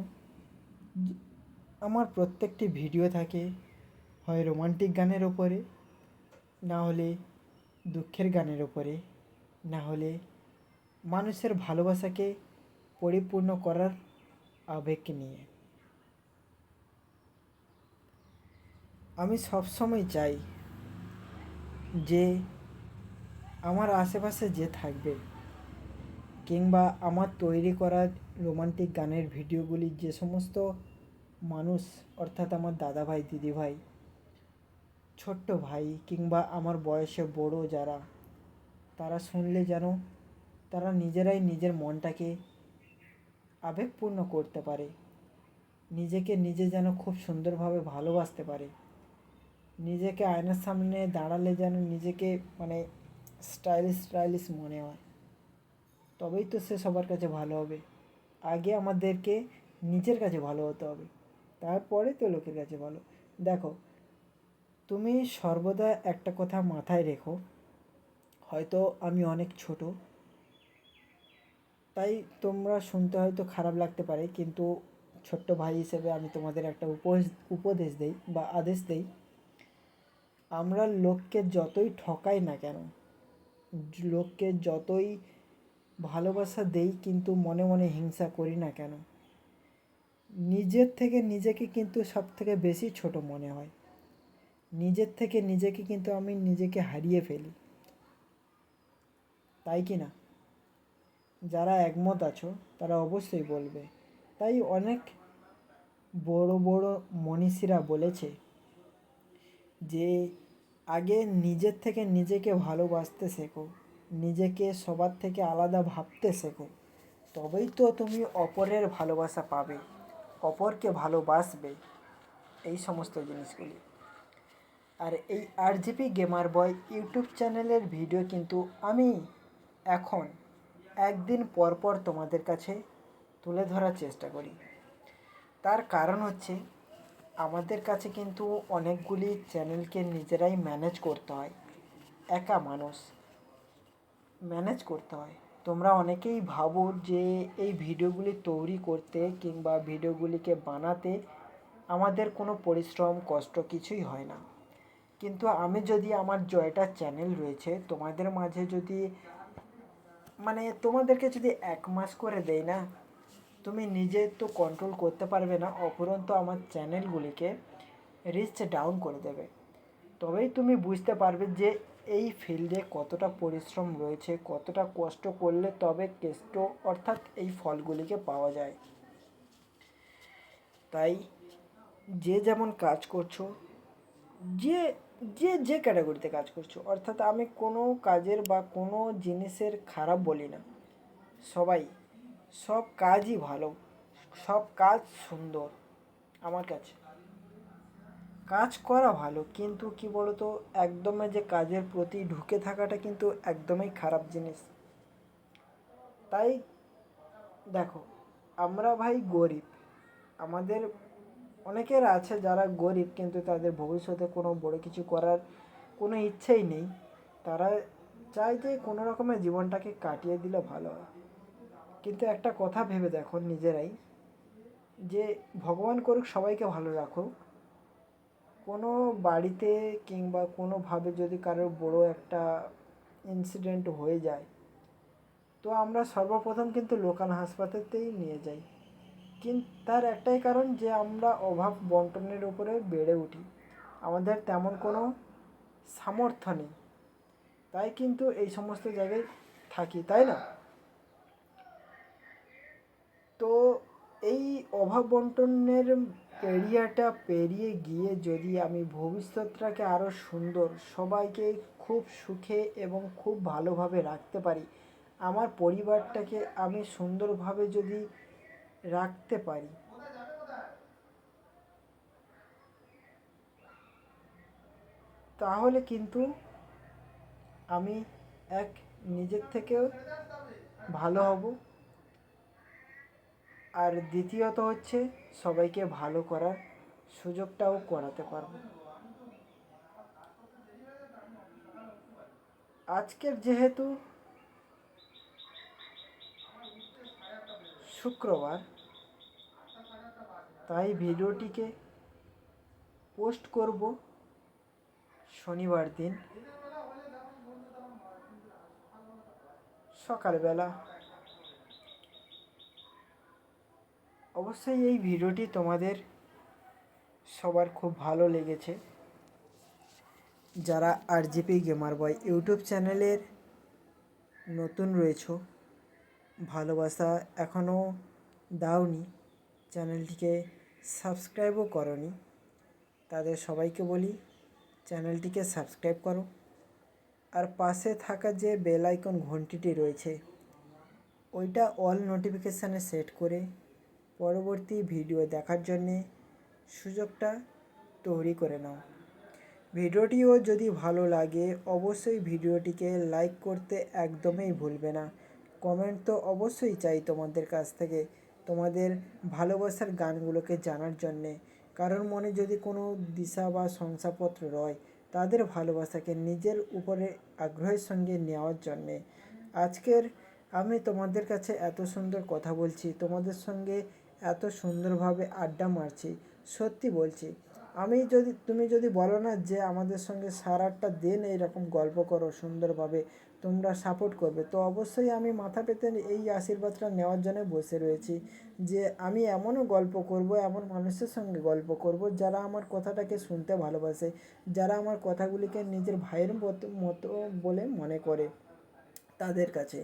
আমার প্রত্যেকটি ভিডিও থাকে হয় রোমান্টিক গানের ওপরে, না হলে দুঃখের গানের ওপরে, না হলে মানুষের ভালোবাসাকে পরিপূর্ণ করার আবেগকে নিয়ে। আমি সবসময় চাই যে আমার আশেপাশে যে থাকবে কিংবা আমার তৈরি করা রোমান্টিক গানের ভিডিওগুলি যে সমস্ত মানুষ, অর্থাৎ আমার দাদাভাই, দিদিভাই, ছোট্ট ভাই কিংবা আমার বয়সে বড় যারা, তারা শুনলে যেন তারা নিজেরাই নিজের মনটাকে আবেগপূর্ণ করতে পারে, নিজেকে নিজে যেন খুব সুন্দরভাবে ভালোবাসতে পারে, নিজেকে আয়নার সামনে দাঁড়ালে যেন নিজেকে মানে স্টাইলিশ মনে হয়, তবেই তো সে সবার কাছে ভালো হবে। আগে আমাদেরকে নিজের কাছে ভালো হতে হবে, তারপরে তো লোকের কাছে ভালো। দেখো, তুমি সর্বদা একটা কথা মাথায় রেখো, হয়তো আমি অনেক ছোট, তাই তোমরা শুনতে হয়তো খারাপ লাগতে পারে, কিন্তু ছোট্ট ভাই হিসেবে আমি তোমাদের একটা উপদেশ দেই বা আদেশ দেই। আমরা লোককে যতই ঠকাই না কেন, লোককে যতই ভালোবাসা দেই কিন্তু মনে মনে হিংসা করি না কেন, নিজের থেকে নিজেকে কিন্তু সব থেকে বেশি ছোট মনে হয়। নিজের থেকে নিজেকে কিন্তু আমি নিজেকে হারিয়ে ফেলি, তাই কি না? যারা একমত আছো তারা অবশ্যই বলবে। তাই অনেক বড় বড় মনীষীরা বলেছে যে আগে নিজের থেকে নিজেকে ভালোবাসতে শেখো, নিজেকে সবার থেকে আলাদা ভাবতে শেখো, তবেই তো তুমি অপরের ভালোবাসা পাবে, অপরকে ভালোবাসবে, এই সমস্ত জিনিসগুলি। আর এই RGP গেমার বয় ইউটিউব চ্যানেলের ভিডিও কিন্তু আমি এখন একদিন পর পর তোমাদের কাছে তুলে ধরার চেষ্টা করি। তার কারণ হচ্ছে আমাদের কাছে কিন্তু অনেকগুলি চ্যানেলকে নিজেরাই ম্যানেজ করতে হয়, একা মানুষ ম্যানেজ করতে হয়। তোমরা অনেকেই ভাবো যে এই ভিডিওগুলি তৈরি করতে কিংবা ভিডিওগুলিকে বানাতে আমাদের কোনো পরিশ্রম কষ্ট কিছুই হয় না, কিন্তু আমি যদি আমার জয়টা চ্যানেল রয়েছে তোমাদের মাঝে যদি মানে তোমাদেরকে যদি 1 মাস করে দেই না, তুমি নিজে তো কন্ট্রোল করতে পারবে না, অপরন্ত আমার চ্যানেলগুলিকে রিচ ডাউন করে দেবে। তবেই তুমি বুঝতে পারবে যে এই ফিল্ডে কতটা পরিশ্রম রয়েছে, কতটা কষ্ট করলে তবে কেষ্ট অর্থাৎ এই ফলগুলিকে পাওয়া যায়। তাই যে যেমন কাজ করছো, যে যে যে ক্যাটাগরিতে কাজ করছো, অর্থাৎ আমি কোনো কাজের বা কোনো জিনিসের খারাপ বলি না। সবাই সব কাজই ভালো, সব কাজ সুন্দর আমার কাছে। কাজ করা ভালো, কিন্তু কি বলতো, একদমই যে কাজের প্রতি ঢুকে থাকাটা কিন্তু একদমই খারাপ জিনিস। তাই দেখো, আমরা ভাই গরিব, আমাদের অনেকের আছে যারা গরিব কিন্তু তাদের ভবিষ্যতে কোনো বড় কিছু করার কোনো ইচ্ছেই নেই। তারা চায় যে কোনো রকমের জীবনটাকে কাটিয়ে দিলে ভালো হয়। কিন্তু একটা কথা ভেবে দেখো নিজেরাই, যে ভগবান করুক সবাইকে ভালো রাখুক, কোনো বাড়িতে কিংবা কোনোভাবে যদি কারোর বড় একটা ইনসিডেন্ট হয়ে যায়, তো আমরা সর্বপ্রথম কিন্তু লোকাল হাসপাতালতেই নিয়ে যাই। কিন্তু তার একটাই কারণ যে আমরা অভাব বন্টনের উপরে বেড়ে উঠি, আমাদের তেমন কোনো সামর্থ্য নেই, তাই কিন্তু এই সমস্ত জায়গায় থাকি, তাই না? তো এই অভাব বন্টনের এরিয়াটা পেরিয়ে গিয়ে যদি আমি ভবিষ্যৎটাকে আরও সুন্দর, সবাইকে খুব সুখে এবং খুব ভালোভাবে রাখতে পারি, আমার পরিবারটাকে আমি সুন্দরভাবে যদি রাখতে পারি, তাহলে কিন্তু আমি এক নিজের থেকেও ভালো হব, আর দ্বিতীয়ত হচ্ছে সবাইকে ভালো করার সুযোগটাও করাতে পারবো। আজকের যেহেতু শুক্রবার, তাই ভিডিওটিকে পোস্ট করব শনিবার দিন সকালবেলা। অবশ্যই এই ভিডিওটি তোমাদের সবার খুব ভালো লেগেছে। যারা RGP গেমার বয় ইউটিউব চ্যানেলের নতুন রয়েছো, ভালোবাসা এখনও দাওনি, চ্যানেলটিকে সাবস্ক্রাইবও করনি, তাদের সবাইকে বলি চ্যানেলটিকে সাবস্ক্রাইব করো। আর পাশে থাকা যে বেল আইকন ঘন্টিটি রয়েছে, ওইটা অল নোটিফিকেশানে সেট করে পরবর্তী ভিডিও দেখার জন্যে সুযোগটা তৈরি করে নাও। ভিডিওটিও যদি ভালো লাগে অবশ্যই ভিডিওটিকে লাইক করতে একদমই ভুলবে না। কমেন্ট তো অবশ্যই চাই তোমাদের কাছ থেকে, তোমাদের ভালোবাসার গানগুলোকে জানার জন্যে। কারোর মনে যদি কোনো দিশা বা শংসাপত্র রয়, তাদের ভালোবাসাকে নিজের উপরে আগ্রহের সঙ্গে নেওয়ার জন্যে। আজকের আমি তোমাদের কাছে এত সুন্দর কথা বলছি, তোমাদের সঙ্গে এত সুন্দরভাবে আড্ডা মারছি, সত্যি বলছি। তুমি যদি বলো না যে আমাদের সঙ্গে সারাটা দিন এইরকম গল্প করো সুন্দরভাবে, তোমরা সাপোর্ট করবে, তো অবশ্যই আমি মাথা পেতে এই আশীর্বাদটা নেওয়ার জন্য বসে রয়েছি যে আমি এমনও গল্প করব, এমন মানুষের সঙ্গে গল্প করব যারা আমার কথাটাকে শুনতে ভালোবাসে, যারা আমার কথাগুলিকে নিজের ভাইয়ের মতো বলে মনে করে তাদের কাছে।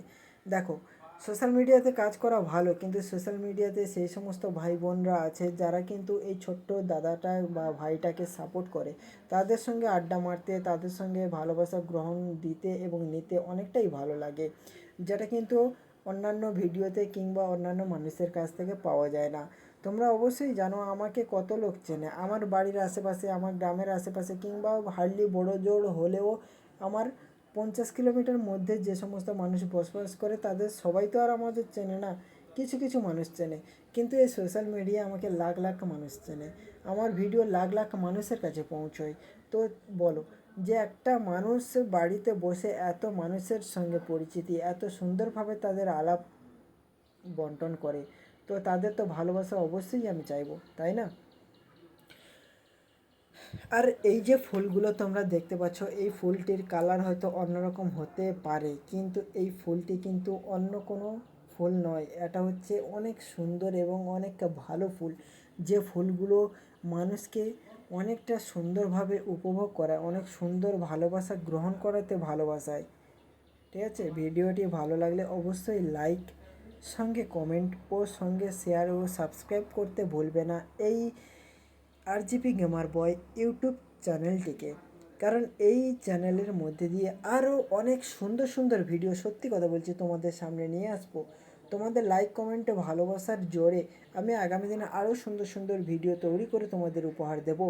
দেখো, সোশ্যাল মিডিয়াতে কাজ করা ভালো, কিন্তু সোশ্যাল মিডিয়াতে সেই সমস্ত ভাই বোনরা আছে যারা কিন্তু এই ছোট্ট দাদাটা বা ভাইটাকে সাপোর্ট করে, তাদের সঙ্গে আড্ডা মারতে, তাদের সঙ্গে ভালোবাসা গ্রহণ দিতে এবং নিতে অনেকটাই ভালো লাগে, যেটা কিন্তু অন্যান্য ভিডিওতে কিংবা অন্যান্য মানুষের কাছ থেকে পাওয়া যায় না। তোমরা অবশ্যই জানো আমাকে কত লোক চেনে, আমার বাড়ির আশেপাশে, আমার গ্রামের আশেপাশে, কিংবা হার্ডলি বড় জোর হলেও আমার 50 কিলোমিটার মধ্যে যে সমস্ত মানুষ বসবাস করে তাদের সবাই তো আর আমাদের চেনে না, কিছু কিছু মানুষ চেনে। কিন্তু এই সোশ্যাল মিডিয়া আমাকে লাখ লাখ মানুষ চেনে, আমার ভিডিও লাখ লাখ মানুষের কাছে পৌঁছয়। তো বলো, যে একটা মানুষ বাড়িতে বসে এত মানুষের সঙ্গে পরিচিতি, এত সুন্দরভাবে তাদের আলাপ বন্টন করে, তো তাদের তো ভালোবাসা অবশ্যই আমি চাইবো, তাই না? আর এই যে ফুলগুলো তোমরা দেখতে পাচ্ছ, এই ফুলটির কালার হয়তো অন্যরকম হতে পারে, কিন্তু এই ফুলটি কিন্তু অন্য কোনো ফুল নয়। এটা হচ্ছে অনেক সুন্দর এবং অনেক ভালো ফুল, যে ফুলগুলো মানুষকে অনেকটা সুন্দরভাবে উপভোগ করায়, অনেক সুন্দর ভালোবাসা গ্রহণ করাতে ভালোবাসায়। ঠিক আছে, ভিডিওটি ভালো লাগলে অবশ্যই লাইক, সঙ্গে কমেন্ট ও সঙ্গে শেয়ার ও সাবস্ক্রাইব করতে ভুলবে না এই RGP গেমার বয় ইউটিউব চ্যানেলটিকে। কারণ এই চ্যানেলের মধ্যে দিয়ে আরও অনেক সুন্দর সুন্দর ভিডিও, সত্যি কথা বলছি, তোমাদের সামনে নিয়ে আসবো। তোমাদের লাইক কমেন্টে ভালোবাসার জোরে আমি আগামী দিনে আরও সুন্দর সুন্দর ভিডিও তৈরি করে তোমাদের উপহার দেব।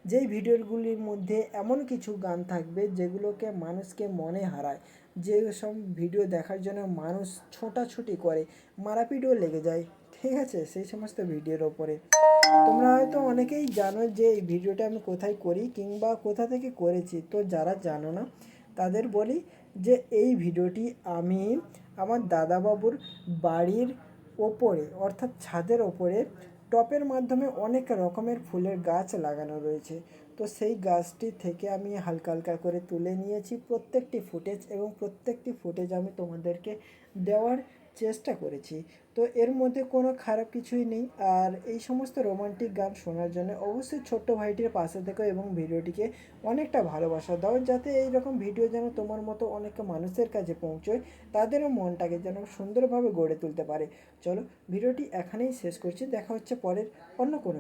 যেই ভিডিওগুলির মধ্যে এমন কিছু গান থাকবে যেগুলোকে মানুষকে মনে হারায়, যে সব ভিডিও দেখার জন্য মানুষ ছোটাছুটি করে, মারাপিটও লেগে যায়। ঠিক আছে, সেই সমস্ত ভিডিওর ওপরে তোমরা হয়তো অনেকেই জানো যে এই ভিডিওটা আমি কোথায় করি কিংবা কোথা থেকে করেছি। তো যারা জানো না তাদের বলি যে এই ভিডিওটি আমি আমার দাদাবাবুর বাড়ির ওপরে, অর্থাৎ ছাদের ওপরে টপের মাধ্যমে অনেক রকমের ফুলের গাছ লাগানো রয়েছে। তো সেই গাছটি থেকে আমি হালকা হালকা করে তুলে নিয়েছি প্রত্যেকটি ফুটেজ, এবং প্রত্যেকটি ফুটেজ আমি তোমাদেরকে দেওয়ার চেষ্টা করেছি। তো এর মধ্যে কোনো খারাপ কিছুই নেই। আর এই সমস্ত রোমান্টিক গান শোনার জন্য অবশ্যই ছোট্ট ভাইটির পাশে থেকো এবং ভিডিওটিকে অনেকটা ভালোবাসা দাও, যাতে এই রকম ভিডিও যেন তোমার মতো অনেক মানুষের কাছে পৌঁছয়, তাদেরও মনটাকে যেন সুন্দরভাবে গড়ে তুলতে পারে। চলো ভিডিওটি এখানেই শেষ করছি, দেখা হচ্ছে পরের অন্য কোনো